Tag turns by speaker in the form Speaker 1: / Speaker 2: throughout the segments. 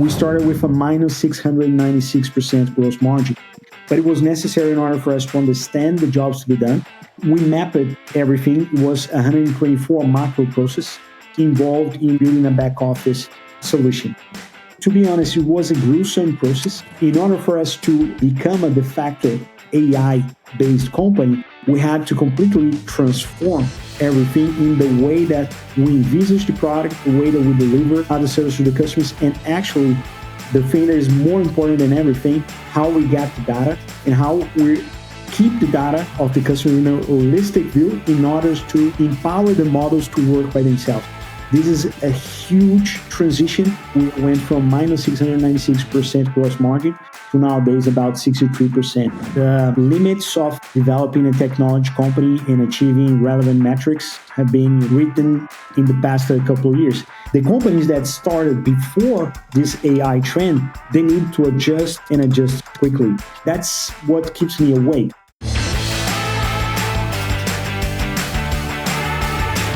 Speaker 1: We started with a minus 696% gross margin, but it was necessary in order for us to understand the jobs to be done. We mapped everything. It was 124 macro processes involved in building a back office solution. To be honest, it was a gruesome process. In order for us to become a de facto AI-based company, we had to completely transform everything in the way that we envisage the product, the way that we deliver other service to the customers, and actually the thing that is more important than everything, how we get the data and how we keep the data of the customer in a holistic view in order to empower the models to work by themselves. This is a huge transition. We went from minus 696% gross margin to nowadays about 63%. The limits of developing a technology company and achieving relevant metrics have been written in the past couple of years. The companies that started before this AI trend, they need to adjust and adjust quickly. That's what keeps me awake.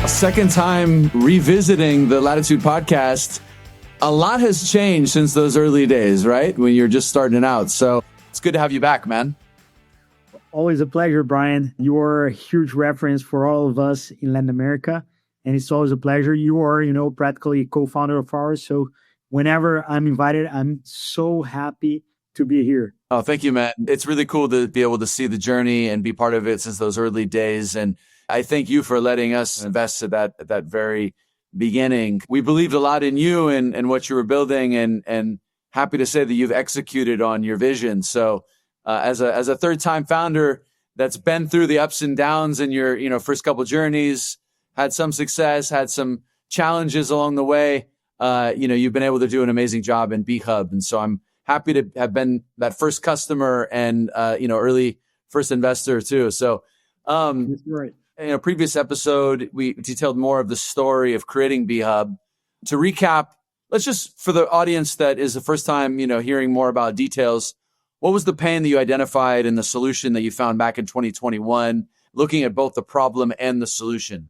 Speaker 2: Second time revisiting the Latitud podcast. A lot has changed since those early days, right? When you're just starting out. So it's good to have you back, man.
Speaker 1: Always a pleasure, Brian. You are a huge reference for all of us in Latin America. And it's always a pleasure. You are, practically a co-founder of ours. So whenever I'm invited, I'm so happy to be here.
Speaker 2: Oh, thank you, man. It's really cool to be able to see the journey and be part of it since those early days. And I thank you for letting us invest at that very beginning. We believed a lot in you and what you were building, and happy to say that you've executed on your vision. So as a third-time founder that's been through the ups and downs in your first couple journeys, had some success, had some challenges along the way, you've been able to do an amazing job in BHub. And so I'm happy to have been that first customer and early first investor too. So
Speaker 1: That's right.
Speaker 2: In a previous episode, we detailed more of the story of creating BHub. To recap, let's just, for the audience that is the first time, hearing more about details, what was the pain that you identified and the solution that you found back in 2021, looking at both the problem and the solution?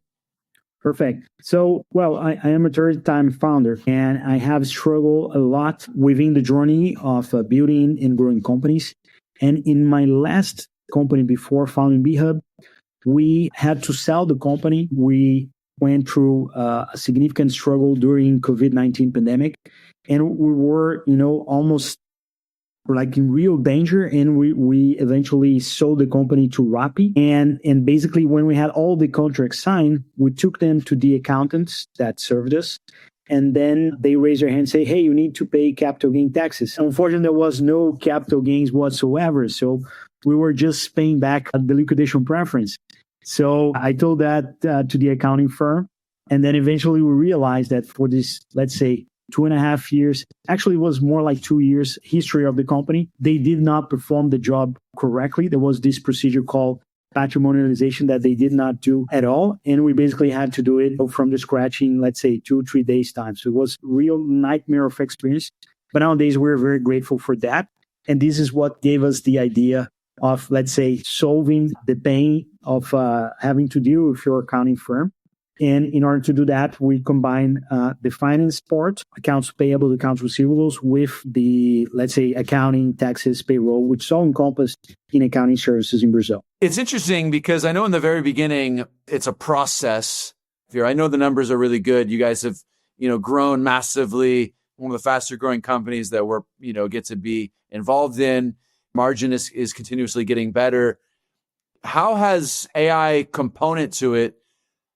Speaker 1: Perfect. So, I am a third-time founder, and I have struggled a lot within the journey of building and growing companies. And in my last company before founding BHub, we had to sell the company. We went through a significant struggle during COVID-19 pandemic, and we were, almost like in real danger. And we eventually sold the company to Rappi. And basically, when we had all the contracts signed, we took them to the accountants that served us. And then they raised their hand and say, hey, you need to pay capital gain taxes. Unfortunately, there was no capital gains whatsoever. So we were just paying back the liquidation preference. So I told that to the accounting firm. And then eventually we realized that for this, let's say, 2.5 years, actually it was more like 2 years history of the company, they did not perform the job correctly. There was this procedure called patrimonialization that they did not do at all. And we basically had to do it from the scratch in, let's say, 2-3 days time. So it was a real nightmare of experience. But nowadays we're very grateful for that. And this is what gave us the idea of, let's say, solving the pain of having to deal with your accounting firm. And in order to do that, we combine the finance part, accounts payable, accounts receivables, with the, let's say, accounting, taxes, payroll, which is all encompassed in accounting services in Brazil.
Speaker 2: It's interesting because I know in the very beginning, it's a process. I know the numbers are really good. You guys have, grown massively. One of the faster growing companies that we're, get to be involved in. Margin is continuously getting better. How has AI component to it,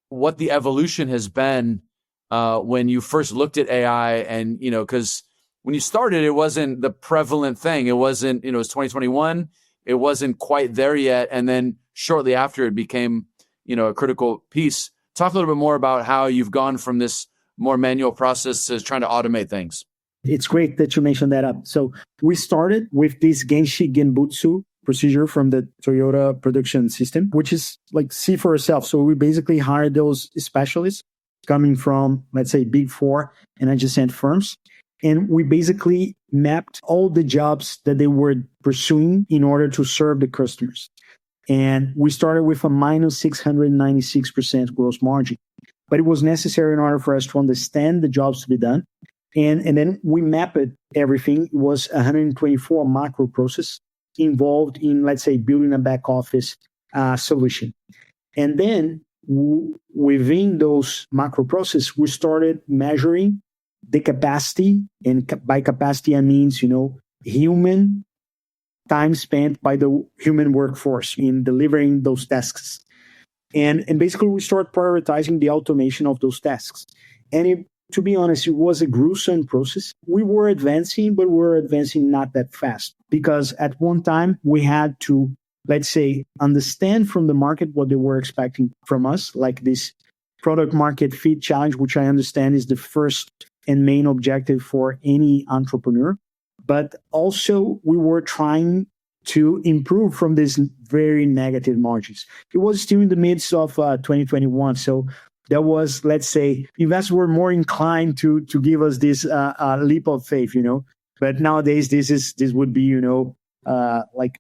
Speaker 2: what the evolution has been when you first looked at AI? And, because when you started, it wasn't the prevalent thing. It wasn't, it was 2021. It wasn't quite there yet. And then shortly after, it became, a critical piece. Talk a little bit more about how you've gone from this more manual process to trying to automate things.
Speaker 1: It's great that you mentioned that up. So we started with this Genshi Genbutsu procedure from the Toyota production system, which is like see for yourself. So we basically hired those specialists coming from, let's say, Big Four and adjacent firms. And we basically mapped all the jobs that they were pursuing in order to serve the customers. And we started with a minus 696% gross margin. But it was necessary in order for us to understand the jobs to be done. And then we mapped everything. It was 124 macro process involved in, let's say, building a back office solution. And then within those macro process, we started measuring the capacity. And by capacity, I means, human time spent by the human workforce in delivering those tasks. And basically, we start prioritizing the automation of those tasks. And to be honest, it was a gruesome process. We were advancing, but we were advancing not that fast because at one time we had to, let's say, understand from the market what they were expecting from us, like this product market fit challenge, which I understand is the first and main objective for any entrepreneur. But also we were trying to improve from these very negative margins. It was still in the midst of 2021. So there was, let's say, investors were more inclined to give us this leap of faith, But nowadays, this would be, like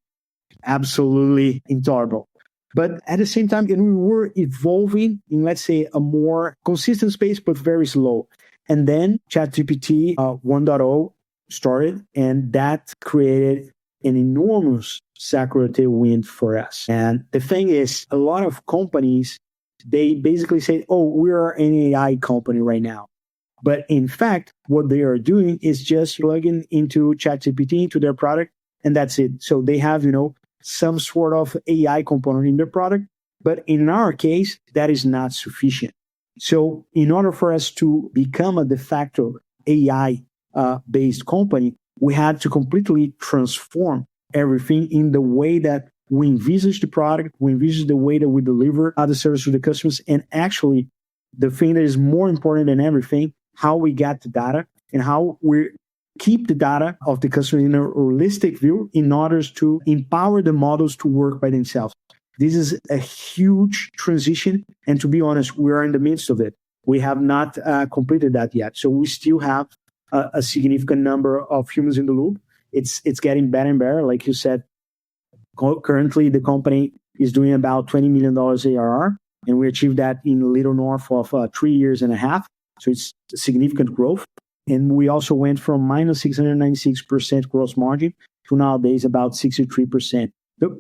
Speaker 1: absolutely intolerable. But at the same time, and we were evolving in, let's say, a more consistent space, but very slow. And then ChatGPT 1.0 started, and that created an enormous secular tailwind for us. And the thing is, a lot of companies, they basically say, oh, we are an AI company right now. But in fact, what they are doing is just plugging into ChatGPT, into their product, and that's it. So they have, some sort of AI component in their product. But in our case, that is not sufficient. So in order for us to become a de facto AI based company, we had to completely transform everything in the way that we envisage the product, we envisage the way that we deliver other service to the customers, and actually the thing that is more important than everything, how we get the data and how we keep the data of the customer in a holistic view in order to empower the models to work by themselves. This is a huge transition, and to be honest, we are in the midst of it. We have not completed that yet, so we still have a significant number of humans in the loop. It's getting better and better. Like you said, currently the company is doing about $20 million ARR, and we achieved that in a little north of 3 years and a half. So it's significant growth. And we also went from minus 696% gross margin to nowadays about 63%.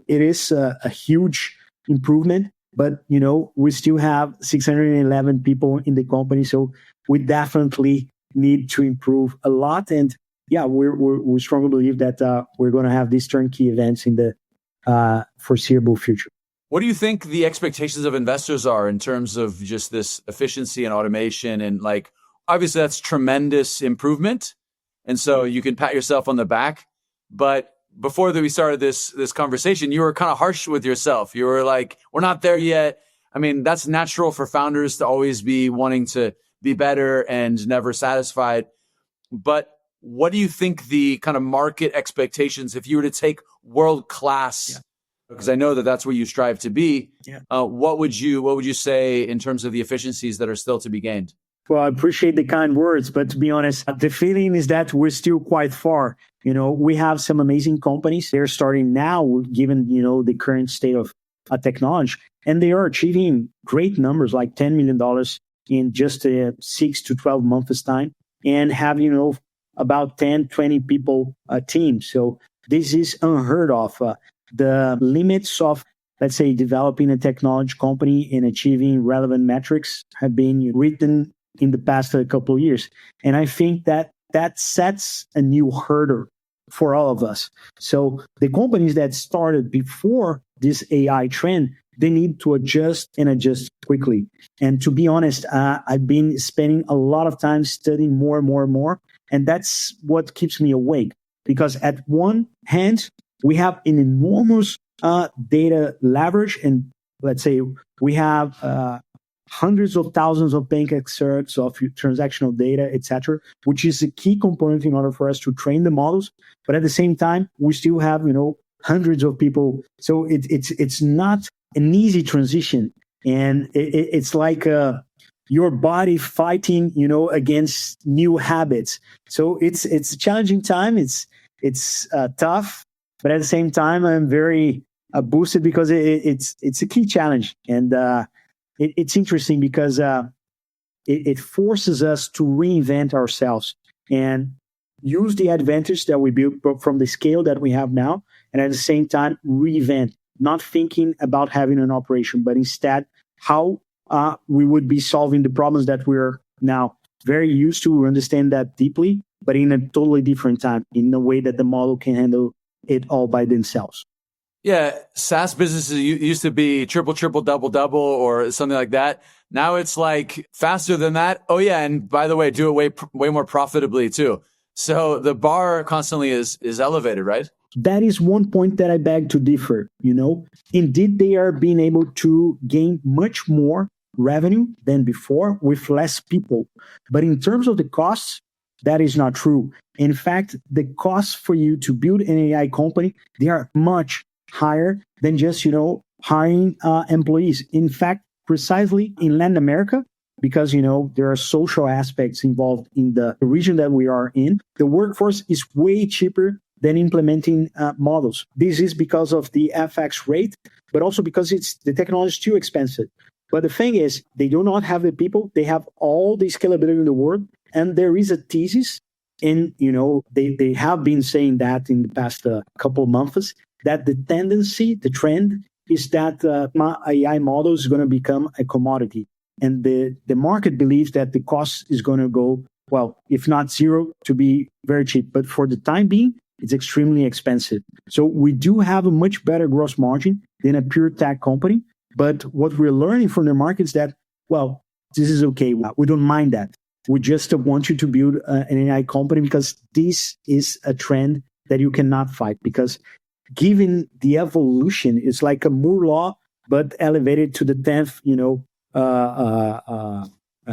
Speaker 1: It is a huge improvement, but we still have 611 people in the company, so we definitely need to improve a lot. And yeah, we strongly believe that we're going to have these turnkey events in the foreseeable future.
Speaker 2: What do you think the expectations of investors are in terms of just this efficiency and automation? And like, obviously that's tremendous improvement. And so you can pat yourself on the back. But before we started this conversation, you were kind of harsh with yourself. You were like, we're not there yet. I mean, that's natural for founders to always be wanting to be better and never satisfied. But what do you think the kind of market expectations, if you were to take world-class, because I know that that's where you strive to be, what would you say in terms of the efficiencies that are still to be gained?
Speaker 1: Well, I appreciate the kind words, but to be honest, the feeling is that we're still quite far. We have some amazing companies. They're starting now, given, the current state of technology, and they are achieving great numbers like $10 million in just 6 to 12 months time, and have, about 10, 20 people team. So this is unheard of. The limits of, let's say, developing a technology company and achieving relevant metrics have been written in the past couple of years. And I think that sets a new hurdle for all of us. So the companies that started before this AI trend, they need to adjust quickly. And to be honest, I've been spending a lot of time studying more and more and more. And that's what keeps me awake. Because at one hand, we have an enormous data leverage. And let's say we have hundreds of thousands of bank excerpts of transactional data, etc., which is a key component in order for us to train the models. But at the same time, we still have, hundreds of people. So it's not an easy transition. And it's like your body fighting, against new habits. So it's a challenging time. It's tough, but at the same time, I'm very boosted because it's a key challenge. And it's interesting because it forces us to reinvent ourselves. and use the advantage that we built from the scale that we have now, and at the same time reinvent, not thinking about having an operation, but instead how we would be solving the problems that we're now very used to. We understand that deeply, but in a totally different time, in a way that the model can handle it all by themselves.
Speaker 2: Yeah, SaaS businesses used to be triple, double, or something like that. Now it's like faster than that. Oh yeah, and by the way, do it way more profitably too. So the bar constantly is elevated, right?
Speaker 1: That is one point that I beg to differ. Indeed, they are being able to gain much more revenue than before with less people. But in terms of the costs, that is not true. In fact, the costs for you to build an AI company, they are much higher than just, hiring employees. In fact, precisely in Latin America, because, there are social aspects involved in the region that we are in, the workforce is way cheaper than implementing models. This is because of the FX rate, but also because the technology is too expensive. But the thing is, they do not have the people. They have all the scalability in the world. And there is a thesis, and they have been saying that in the past couple of months, that the trend is that AI model is going to become a commodity. And the market believes that the cost is going to go, well, if not zero, to be very cheap. But for the time being, it's extremely expensive. So we do have a much better gross margin than a pure tech company. But what we're learning from the market is that, well, this is okay. We don't mind that. We just want you to build an AI company because this is a trend that you cannot fight. Because given the evolution, it's like a Moore law, but elevated to the 10th,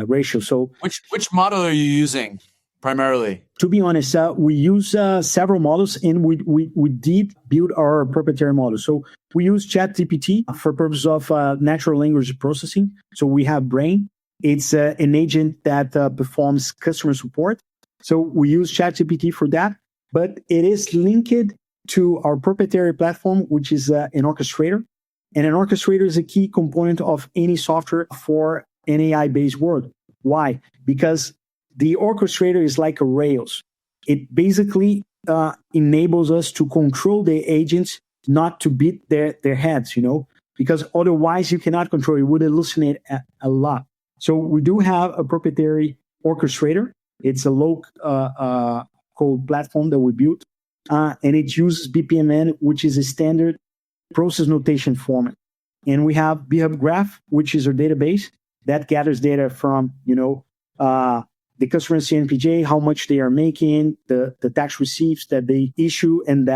Speaker 1: ratio. So,
Speaker 2: which model are you using primarily?
Speaker 1: To be honest, we use several models, and we did build our proprietary model. So we use ChatGPT for purposes of natural language processing. So we have Brain. It's an agent that performs customer support. So we use ChatGPT for that, but it is linked to our proprietary platform, which is an orchestrator. And an orchestrator is a key component of any software for an AI-based world. Why? Because the orchestrator is like a Rails. It basically enables us to control the agents, not to beat their heads, because otherwise you cannot control. You would hallucinate a lot. So we do have a proprietary orchestrator. It's a low code platform that we built, and it uses BPMN, which is a standard process notation format. And we have BHub Graph, which is our database that gathers data from, the customer CNPJ, how much they are making, the tax receipts that they issue, and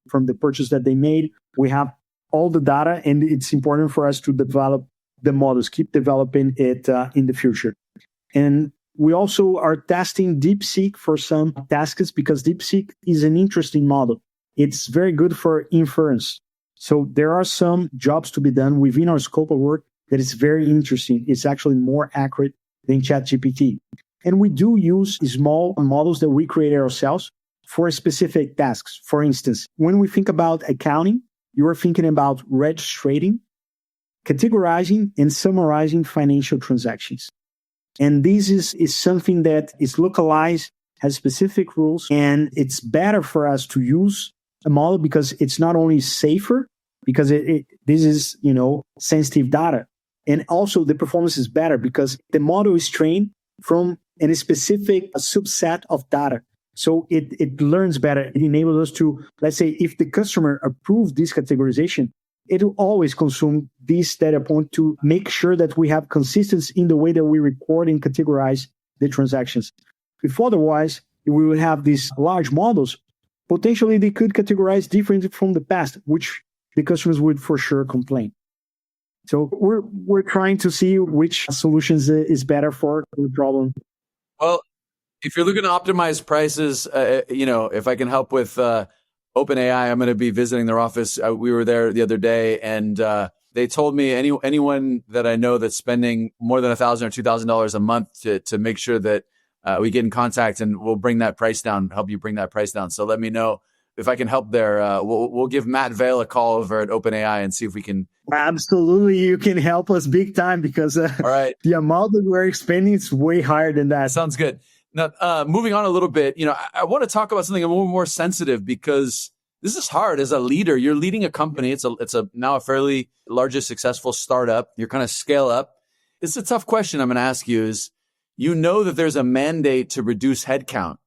Speaker 1: from the purchase that they made. We have all the data, and it's important for us to develop the models, keep developing it in the future. And we also are testing DeepSeek for some tasks because DeepSeek is an interesting model. It's very good for inference. So there are some jobs to be done within our scope of work that is very interesting. It's actually more accurate than ChatGPT. And we do use small models that we created ourselves for specific tasks. For instance, when we think about accounting, you are thinking about registering, categorizing, and summarizing financial transactions. And this is something that is localized, has specific rules, and it's better for us to use a model because it's not only safer, because this is, sensitive data. And also the performance is better because the model is trained from a specific subset of data. So it learns better. It enables us to, let's say, if the customer approves this categorization, it will always consume this data point to make sure that we have consistency in the way that we record and categorize the transactions. If otherwise, we would have these large models, potentially they could categorize differently from the past, which the customers would for sure complain. So we're trying to see which solutions is better for the problem.
Speaker 2: Well, if you're looking to optimize prices, if I can help with OpenAI, I'm going to be visiting their office. We were there the other day, and they told me anyone that I know that's spending more than $1,000 or $2,000 a month to make sure that we get in contact, and we'll bring that price down, help you bring that price down. So let me know if I can help there. We'll give Matt Vale a call over at OpenAI and see if we can.
Speaker 1: Absolutely, you can help us big time because
Speaker 2: all right,
Speaker 1: the amount that we're expending is way higher than that.
Speaker 2: Sounds good. Now, moving on a little bit, I want to talk about something a little more sensitive because this is hard as a leader. You're leading a company. It's a now a fairly largest successful startup. You're kind of scale up. It's a tough question I'm going to ask you is, that there's a mandate to reduce headcount.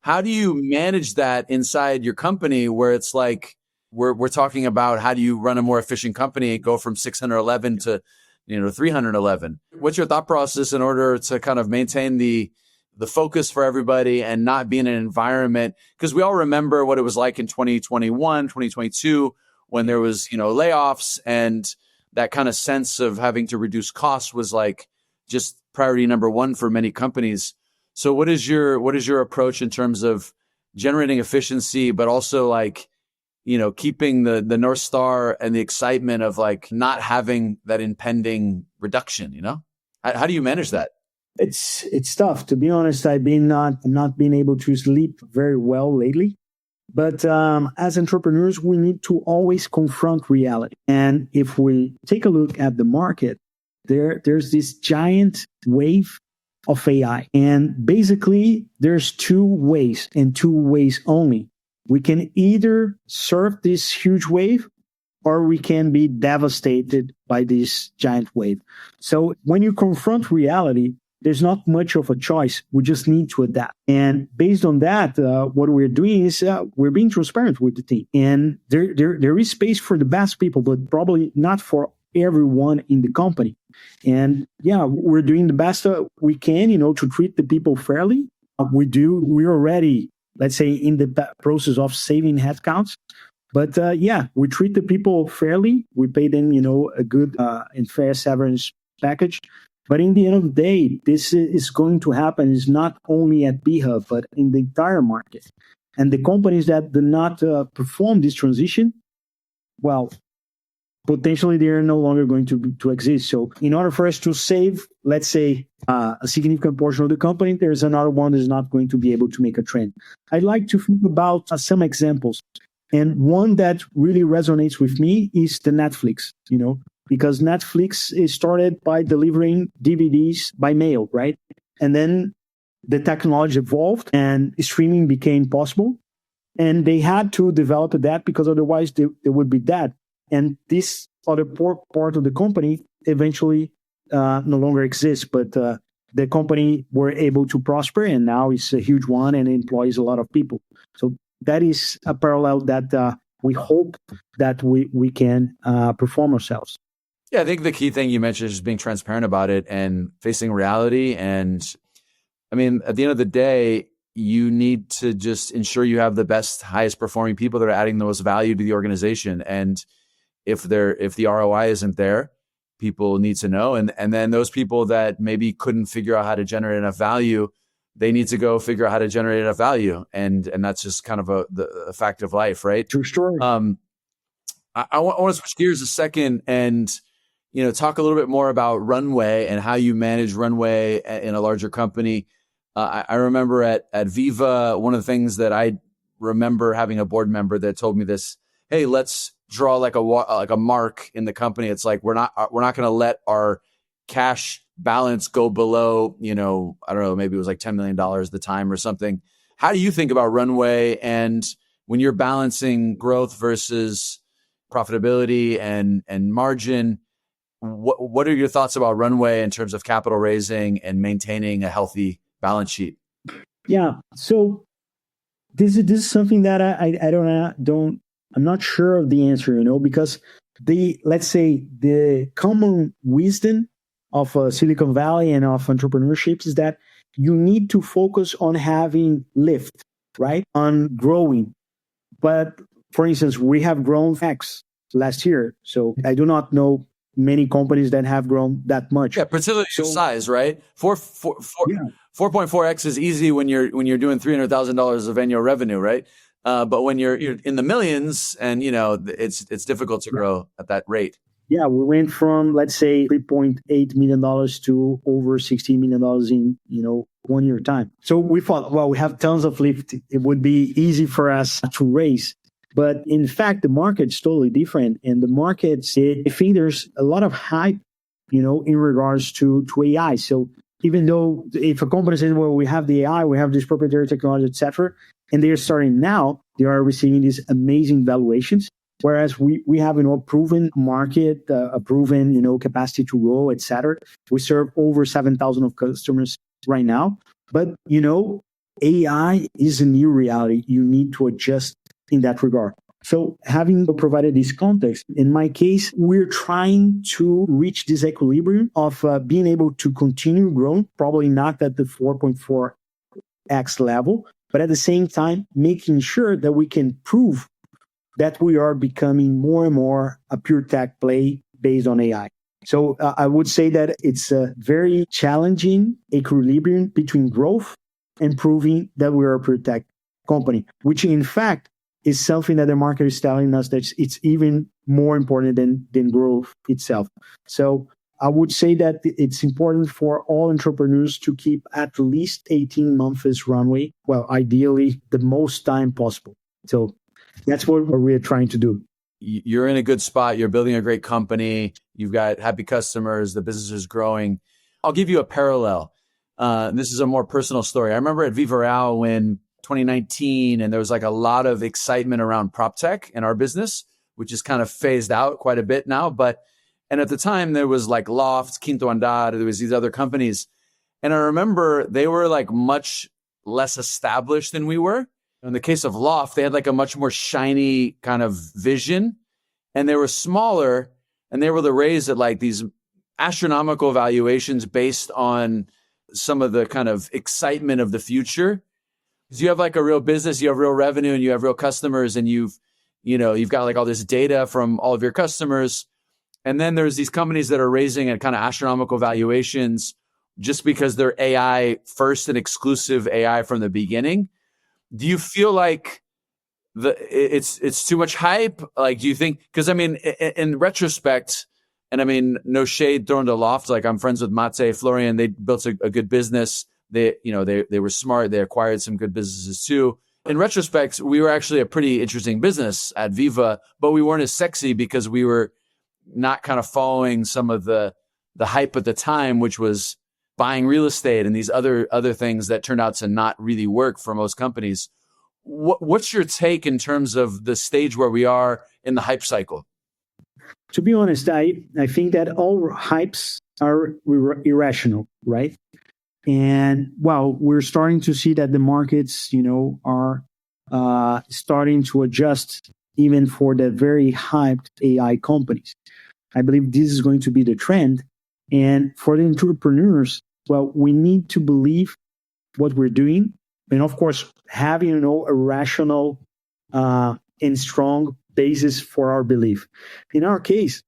Speaker 2: How do you manage that inside your company where it's like, we're talking about how do you run a more efficient company and go from 611 to 311? What's your thought process in order to kind of maintain the focus for everybody and not be in an environment? Because we all remember what it was like in 2021, 2022, when there was, layoffs, and that kind of sense of having to reduce costs was like just priority number one for many companies. So what is your approach in terms of generating efficiency, but also like, keeping the North Star and the excitement of like not having that impending reduction, How do you manage that?
Speaker 1: It's tough, to be honest. I've been not been able to sleep very well lately. But as entrepreneurs, we need to always confront reality. And if we take a look at the market, there's this giant wave of AI. And basically, there's two ways, and two ways only. We can either surf this huge wave, or we can be devastated by this giant wave. So when you confront reality, there's not much of a choice. We just need to adapt. And based on that, what we're doing is we're being transparent with the team. And there is space for the best people, but probably not for everyone in the company. And yeah, we're doing the best we can, to treat the people fairly. We're already, let's say, in the process of saving headcounts. But we treat the people fairly. We pay them, a good and fair severance package. But in the end of the day, this is going to happen is not only at BHub, but in the entire market. And the companies that do not perform this transition, well, potentially they are no longer going to exist. So in order for us to save, let's say, a significant portion of the company, there's another one that is not going to be able to make a trend. I'd like to think about some examples. And one that really resonates with me is the Netflix, because Netflix is started by delivering DVDs by mail, right? And then the technology evolved and streaming became possible. And they had to develop that because otherwise they would be dead. And this other part of the company eventually no longer exists. But the company were able to prosper, and now it's a huge one and employs a lot of people. So that is a parallel that we hope that we can perform ourselves.
Speaker 2: Yeah, I think the key thing you mentioned is just being transparent about it and facing reality. And I mean, at the end of the day, you need to just ensure you have the best, highest performing people that are adding the most value to the organization. And if the ROI isn't there, people need to know. And then those people that maybe couldn't figure out how to generate enough value, they need to go figure out how to generate enough value. And that's just kind of a fact of life, right?
Speaker 1: True story.
Speaker 2: I want to switch gears a second and talk a little bit more about Runway and how you manage Runway in a larger company. I remember at Viva, one of the things that I remember having a board member that told me this: hey, let's draw like a mark in the company. It's like we're not going to let our cash balance go below, I don't know, maybe it was like $10 million at the time or something. How do you think about Runway, and when you're balancing growth versus profitability and margin? What are your thoughts about Runway in terms of capital raising and maintaining a healthy balance sheet?
Speaker 1: Yeah. So this is something that I'm not sure of the answer, because let's say the common wisdom of Silicon Valley and of entrepreneurship is that you need to focus on having lift, right? On growing. But for instance, we have grown X last year. So I do not know many companies that have grown that much.
Speaker 2: Yeah, particularly size, right? 4.4x is easy when you're doing $300,000 of annual revenue, right? But when you're in the millions, and it's difficult to grow at that rate.
Speaker 1: Yeah, we went from, let's say, $3.8 million to over $16 million in 1 year time. So we thought, well, we have tons of lift. It would be easy for us to raise. But in fact, the market's totally different. And the market, I think there's a lot of hype, in regards to AI. So even though if a company says, well, we have the AI, we have this proprietary technology, etc., and they're starting now, they are receiving these amazing valuations. Whereas we have, a proven market, a proven, capacity to grow, etc. We serve over 7,000 of customers right now. But, AI is a new reality. You need to adjust in that regard. So having provided this context, in my case, we're trying to reach this equilibrium of being able to continue growing, probably not at the 4.4x level, but at the same time, making sure that we can prove that we are becoming more and more a pure tech play based on AI. So I would say that it's a very challenging equilibrium between growth and proving that we are a pure tech company, which in fact is something that the market is telling us that it's even more important than growth itself. So I would say that it's important for all entrepreneurs to keep at least 18 months runway. Well, ideally, the most time possible. So that's what we're trying to do.
Speaker 2: You're in a good spot. You're building a great company. You've got happy customers. The business is growing. I'll give you a parallel. This is a more personal story. I remember at Viva Real when 2019, and there was like a lot of excitement around prop tech in our business, which is kind of phased out quite a bit now. And at the time there was like Loft, Quinto Andar, there was these other companies. And I remember they were like much less established than we were. In the case of Loft, they had like a much more shiny kind of vision, and they were smaller, and they were able to raise at like these astronomical valuations based on some of the kind of excitement of the future. Because you have like a real business, you have real revenue, and you have real customers, and you've got like all this data from all of your customers. And then there's these companies that are raising at kind of astronomical valuations just because they're AI first and exclusive AI from the beginning. Do you feel like it's too much hype? Like, do you think, because I mean, in retrospect, and I mean, no shade thrown to Loft, like I'm friends with Mate, Florian, they built a good business. They were smart. They acquired some good businesses too. In retrospect, we were actually a pretty interesting business at Viva, but we weren't as sexy because we were not kind of following some of the hype at the time, which was buying real estate and these other things that turned out to not really work for most companies. What's your take in terms of the stage where we are in the hype cycle?
Speaker 1: To be honest, I think that all hypes are irrational, right? And well, we're starting to see that the markets, are starting to adjust even for the very hyped AI companies. I believe this is going to be the trend. And for the entrepreneurs, well, we need to believe what we're doing. And of course, having, a rational and strong basis for our belief. In our case,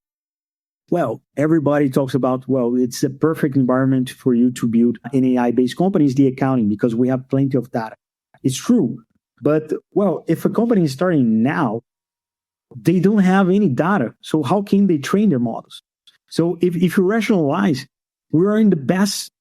Speaker 1: well, everybody talks about, well, it's a perfect environment for you to build an AI-based company is the accounting because we have plenty of data. It's true. But, well, if a company is starting now, they don't have any data. So how can they train their models? So if you rationalize, we are in the best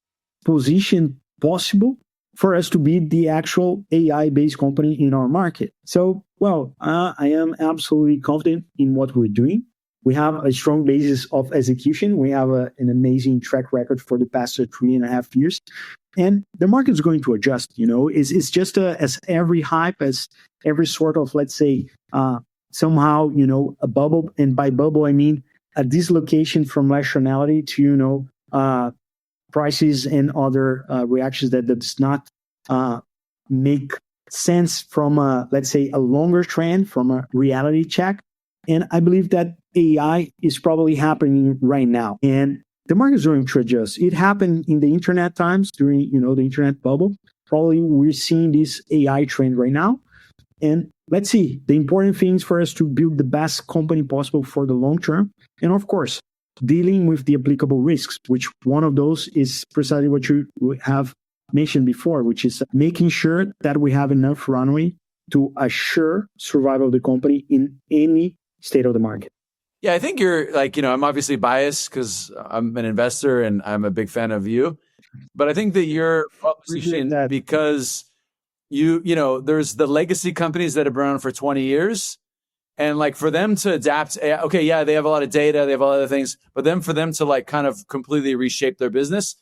Speaker 1: position possible for us to be the actual AI-based company in our market. So, well, I am absolutely confident in what we're doing. We have a strong basis of execution. We have an amazing track record for the past 3.5 years. And the market is going to adjust, It's just as every hype, as every sort of, let's say, somehow, a bubble. And by bubble, I mean a dislocation from rationality to, prices and other reactions that does not make sense from let's say, a longer trend, from a reality check. And I believe that AI is probably happening right now. And the market is going to adjust. It happened in the internet times during, the internet bubble. Probably we're seeing this AI trend right now. And let's see, the important thing is for us to build the best company possible for the long term. And of course, dealing with the applicable risks, which one of those is precisely what you have mentioned before, which is making sure that we have enough runway to assure survival of the company in any state of the market.
Speaker 2: Yeah, I think you're like, I'm obviously biased because I'm an investor and I'm a big fan of you. But I think that you're well-positioned because there's the legacy companies that have been around for 20 years. And like for them to adapt, okay, yeah, they have a lot of data, they have a lot of things, but then for them to like kind of completely reshape their business,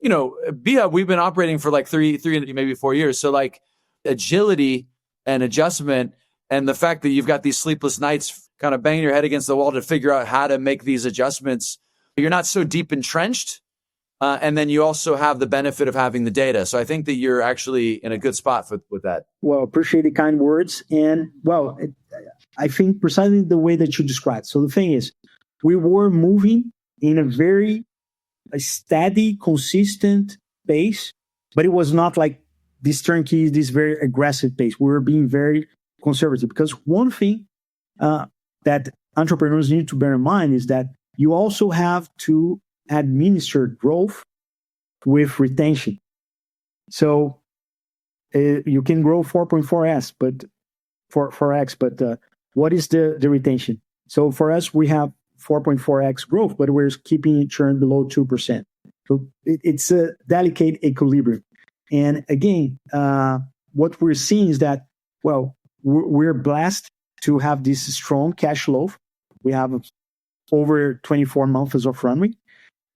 Speaker 2: BHub, we've been operating for like three, maybe 4 years. So like agility and adjustment, and the fact that you've got these sleepless nights kind of banging your head against the wall to figure out how to make these adjustments. You're not so deep entrenched. And then you also have the benefit of having the data. So I think that you're actually in a good spot with that.
Speaker 1: Well, appreciate the kind words. And well, I think precisely the way that you described. So the thing is, we were moving in a very steady, consistent pace, but it was not like this turnkey, this very aggressive pace. We were being very conservative, because one thing that entrepreneurs need to bear in mind is that you also have to administer growth with retention. So you can grow 4.4x, but 4x, but what is the retention? So for us, we have 4.4x growth, but we're keeping churn below 2%. So it's a delicate equilibrium. And again, what we're seeing is that, well, we're blessed to have this strong cash flow. We have over 24 months of runway.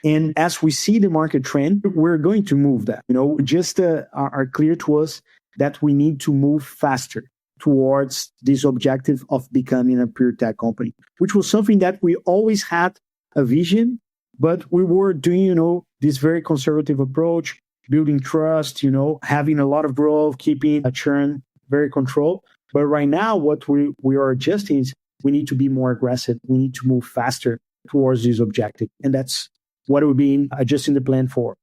Speaker 1: And as we see the market trend, we're going to move that. Just are clear to us that we need to move faster towards this objective of becoming a pure tech company, which was something that we always had a vision, but we were doing, this very conservative approach, building trust, having a lot of growth, keeping a churn very controlled. But right now, what we are adjusting is we need to be more aggressive. We need to move faster towards this objective. And that's what we've been adjusting the plan for.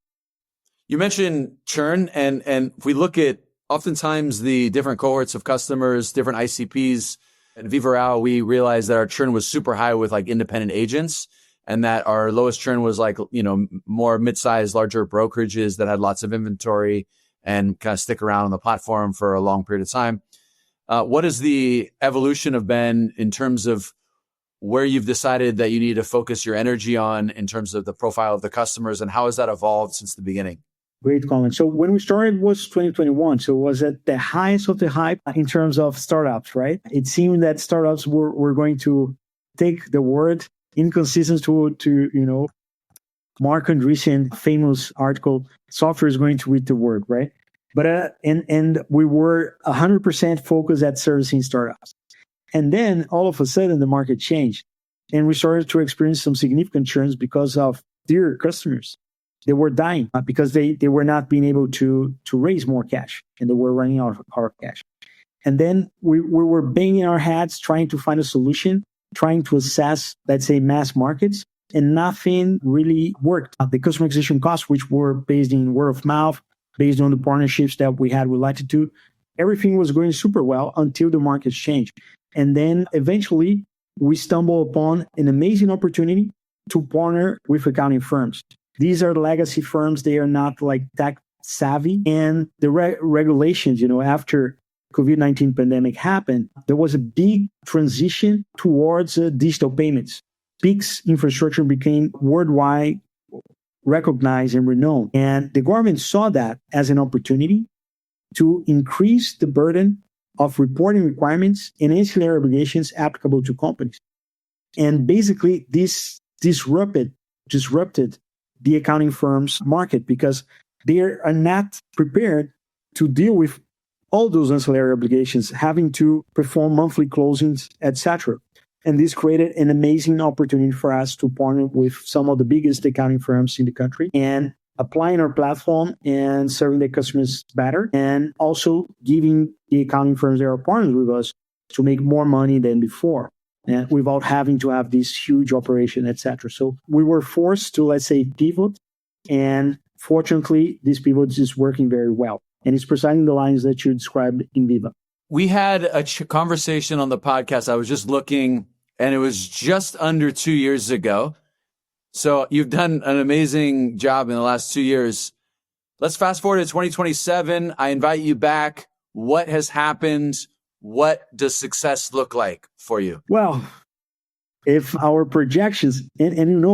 Speaker 2: You mentioned churn, and if we look at oftentimes the different cohorts of customers, different ICPs, and Viva Real, we realized that our churn was super high with like independent agents, and that our lowest churn was like, more mid-sized, larger brokerages that had lots of inventory and kind of stick around on the platform for a long period of time. What has the evolution have been in terms of where you've decided that you need to focus your energy on in terms of the profile of the customers, and how has that evolved since the beginning?
Speaker 1: Great comment. So when we started was 2021. So it was at the highest of the hype in terms of startups, right? It seemed that startups were going to take the word inconsistent to Mark Andreessen famous article, software is going to eat the word, right? But and we were 100% focused at servicing startups. And then all of a sudden the market changed, and we started to experience some significant churns because of dear customers. They were dying because they were not being able to raise more cash, and they were running out of cash. And then we were banging our heads trying to find a solution, trying to assess, let's say, mass markets, and nothing really worked. The customer acquisition costs, which were based in word of mouth, based on the partnerships that we had with Latitud, everything was going super well until the markets changed. And then eventually we stumbled upon an amazing opportunity to partner with accounting firms. These are legacy firms. They are not like tech savvy. And the regulations, after COVID-19 pandemic happened, there was a big transition towards digital payments. Pix infrastructure became worldwide recognized and renowned. And the government saw that as an opportunity to increase the burden of reporting requirements and ancillary obligations applicable to companies. And basically, this disrupted the accounting firms market, because they are not prepared to deal with all those ancillary obligations, having to perform monthly closings, etc. And this created an amazing opportunity for us to partner with some of the biggest accounting firms in the country and applying our platform and serving the customers better, and also giving the accounting firms that are partners with us to make more money than before, and without having to have this huge operation, etc. So we were forced to, let's say, pivot, and fortunately, this pivot is working very well, and it's precisely the lines that you described in Viva.
Speaker 2: We had a conversation on the podcast. I was just looking, and it was just under 2 years ago. So you've done an amazing job in the last 2 years. Let's fast forward to 2027. I invite you back. What has happened? What does success look like for you?
Speaker 1: Well, if our projections, and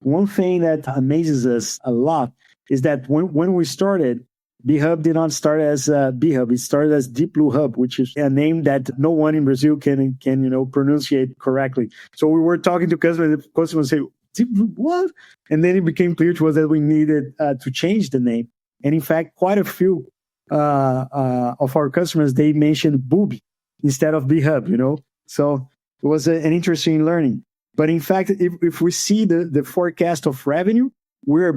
Speaker 1: one thing that amazes us a lot is that when we started, BHub did not start as BHub. It started as Deep Blue Hub, which is a name that no one in Brazil can pronunciate correctly. So we were talking to customers say, What? And then it became clear to us that we needed to change the name. And in fact, quite a few of our customers, they mentioned Booby instead of BHub, So it was an interesting learning. But in fact, if we see the forecast of revenue, we're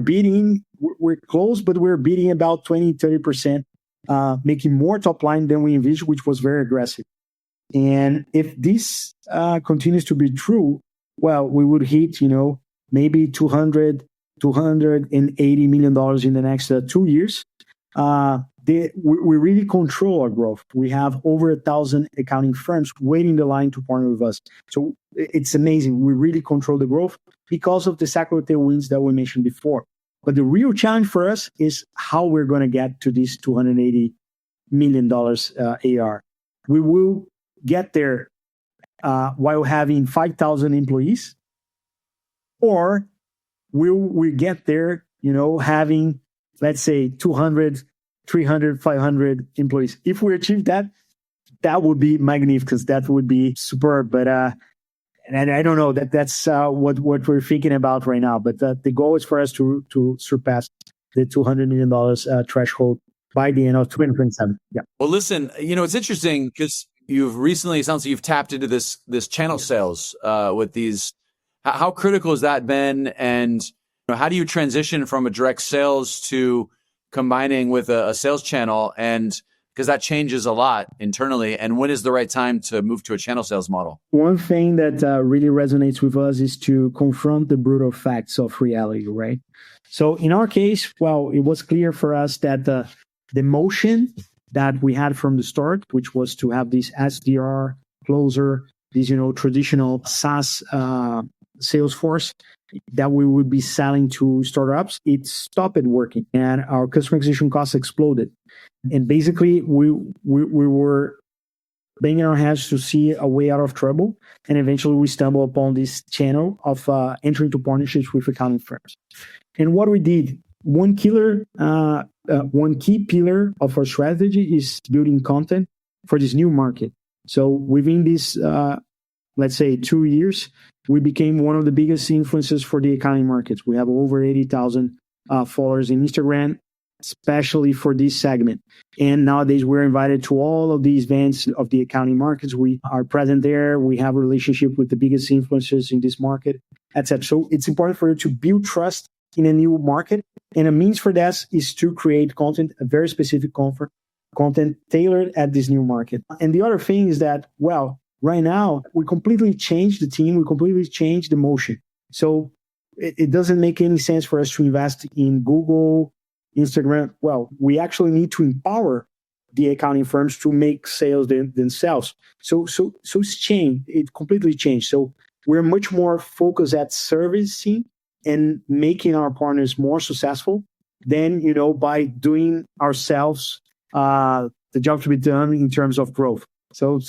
Speaker 1: close, but we're beating about 20, 30%, making more top line than we envisioned, which was very aggressive. And if this continues to be true, well, we would hit, maybe $280 million in the next 2 years. We really control our growth. We have over 1,000 accounting firms waiting the line to partner with us. So it's amazing. We really control the growth because of the secular tailwinds that we mentioned before. But the real challenge for us is how we're going to get to this $280 million AR. We will get there while having 5,000 employees, or will we get there, having, let's say, 200, 300, 500 employees? If we achieve that, that would be magnificent. That would be superb. But and I don't know that's what we're thinking about right now. But the goal is for us to surpass the $200 million threshold by the end of 2027. Yeah.
Speaker 2: Well, listen, it's interesting because it sounds like you've tapped into this channel sales with these. How critical has that been? And how do you transition from a direct sales to combining with a sales channel? And because that changes a lot internally. And when is the right time to move to a channel sales model? One
Speaker 1: thing that really resonates with us is to confront the brutal facts of reality, right? So in our case, well, it was clear for us that the motion that we had from the start, which was to have this SDR, closer, these, traditional SaaS sales force that we would be selling to startups, it stopped working and our customer acquisition costs exploded. And basically, we were banging our heads to see a way out of trouble. And eventually we stumbled upon this channel of entering into partnerships with accounting firms. And what we did, one key pillar of our strategy is building content for this new market. So within this, let's say 2 years, we became one of the biggest influencers for the accounting markets. We have over 80,000 followers in Instagram, especially for this segment. And nowadays we're invited to all of these events of the accounting markets. We are present there. We have a relationship with the biggest influencers in this market, etc. So it's important for you to build trust in a new market. And a means for that is to create content, a very specific content tailored at this new market. And the other thing is that, well, right now we completely changed the team. We completely changed the motion. So it doesn't make any sense for us to invest in Google, Instagram. Well, we actually need to empower the accounting firms to make sales themselves. So it's changed. It completely changed. So we're much more focused at servicing and making our partners more successful than, by doing ourselves the job to be done in terms of growth. So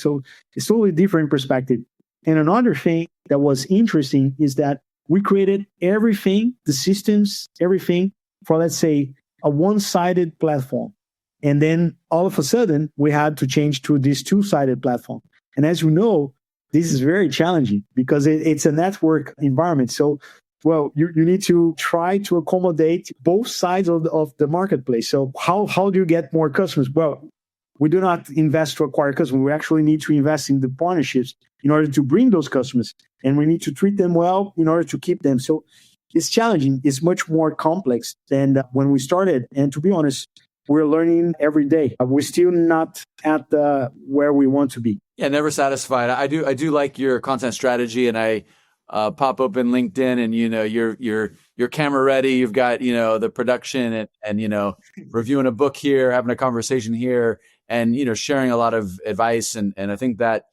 Speaker 1: it's totally different perspective. And another thing that was interesting is that we created everything, the systems, everything for, let's say, a one-sided platform. And then all of a sudden, we had to change to this two-sided platform. And as you know, this is very challenging because it's a network environment. So, well, you need to try to accommodate both sides of the marketplace. So how do you get more customers? Well, we do not invest to acquire customers. We actually need to invest in the partnerships in order to bring those customers. And we need to treat them well in order to keep them. So it's challenging. It's much more complex than when we started. And to be honest, we're learning every day. We're still not at where we want to be.
Speaker 2: Yeah, never satisfied. I do like your content strategy, and I pop open LinkedIn, and you're camera ready. You've got the production and reviewing a book here, having a conversation here, and sharing a lot of advice. And I think it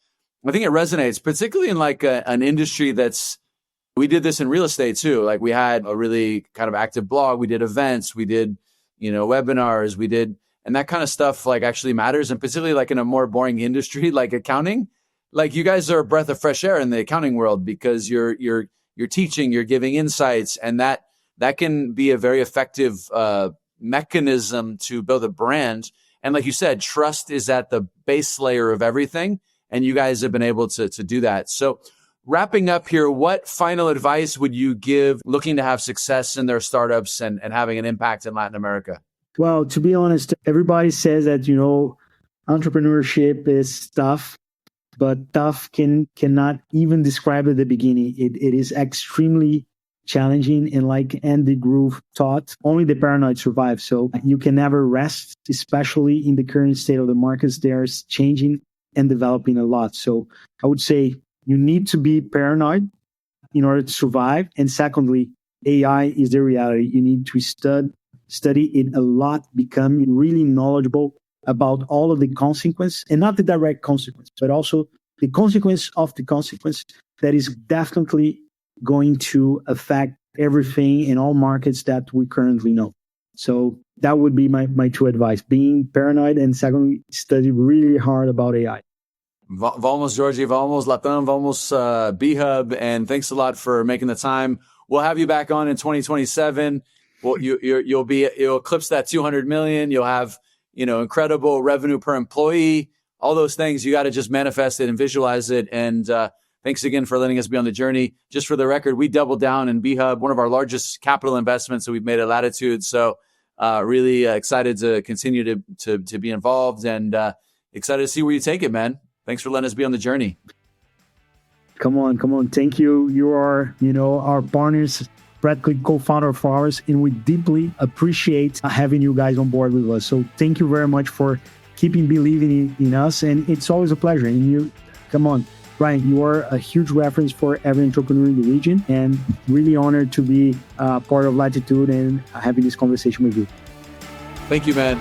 Speaker 2: resonates, particularly in like an industry that's. We did this in real estate too. Like we had a really kind of active blog. We did events. We did webinars. And that kind of stuff like actually matters. And particularly like in a more boring industry like accounting, like you guys are a breath of fresh air in the accounting world because you're teaching, you're giving insights, and that can be a very effective mechanism to build a brand. And like you said, trust is at the base layer of everything, and you guys have been able to do that. So wrapping up here, what final advice would you give looking to have success in their startups and having an impact in Latin America?
Speaker 1: Well, to be honest, everybody says that, entrepreneurship is tough, but tough cannot even describe at the beginning. It is extremely challenging, and like Andy Grove taught, only the paranoid survive. So you can never rest, especially in the current state of the markets. They're changing and developing a lot. So I would say you need to be paranoid in order to survive. And secondly, AI is the reality. You need to study it a lot, become really knowledgeable about all of the consequence, and not the direct consequence, but also the consequence of the consequence that is definitely going to affect everything in all markets that we currently know. So that would be my two advice: being paranoid, and secondly, study really hard about AI.
Speaker 2: Vamos, Jorge. Vamos, Latam. Vamos, BHub. And thanks a lot for making the time. We'll have you back on in 2027. Well, you'll eclipse that 200 million. You'll have, incredible revenue per employee, all those things. You got to just manifest it and visualize it. And thanks again for letting us be on the journey. Just for the record, we doubled down in BHub, one of our largest capital investments that we've made at Latitud. So really excited to continue to be involved, and excited to see where you take it, man. Thanks for letting us be on the journey.
Speaker 1: Come on. Thank you. You are, our partners, practically co-founder of ours, and we deeply appreciate having you guys on board with us. So thank you very much for keeping believing in us, and it's always a pleasure. And come on, Ryan, you are a huge reference for every entrepreneur in the region, and really honored to be part of Latitud and having this conversation with you.
Speaker 2: Thank you, man.